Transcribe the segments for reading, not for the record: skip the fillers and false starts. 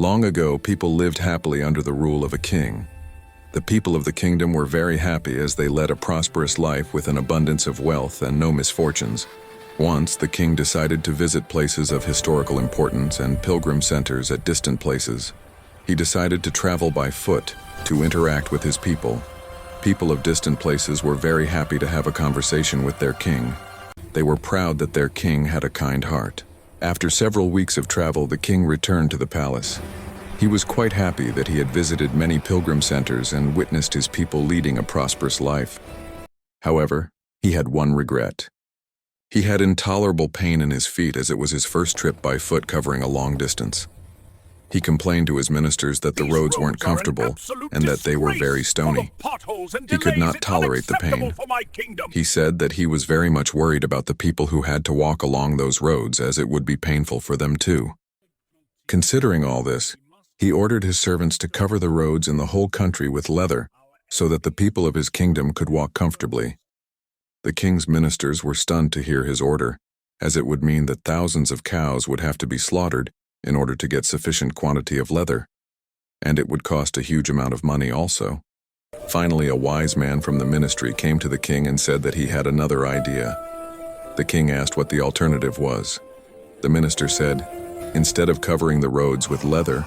Long ago, people lived happily under the rule of a king. The people of the kingdom were very happy as they led a prosperous life with an abundance of wealth and no misfortunes. Once, the king decided to visit places of historical importance and pilgrim centers at distant places. He decided to travel by foot to interact with his people. People of distant places were very happy to have a conversation with their king. They were proud that their king had a kind heart. After several weeks of travel, the king returned to the palace. He was quite happy that he had visited many pilgrim centers and witnessed his people leading a prosperous life. However, he had one regret. He had intolerable pain in his feet as it was his first trip by foot covering a long distance. He complained to his ministers that the roads weren't comfortable and that they were very stony. He could not tolerate the pain. He said that he was very much worried about the people who had to walk along those roads as it would be painful for them too. Considering all this, he ordered his servants to cover the roads in the whole country with leather so that the people of his kingdom could walk comfortably. The king's ministers were stunned to hear his order, as it would mean that thousands of cows would have to be slaughtered in order to get sufficient quantity of leather, and it would cost a huge amount of money also. Finally, a wise man from the ministry came to the king and said that he had another idea. The king asked what the alternative was. The minister said, "Instead of covering the roads with leather,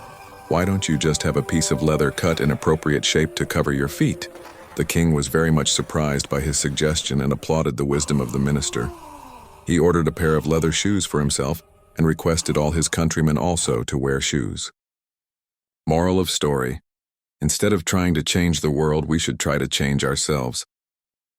why don't you just have a piece of leather cut in appropriate shape to cover your feet?" The king was very much surprised by his suggestion and applauded the wisdom of the minister. He ordered a pair of leather shoes for himself and requested all his countrymen also to wear shoes. Moral of story: instead of trying to change the world, we should try to change ourselves.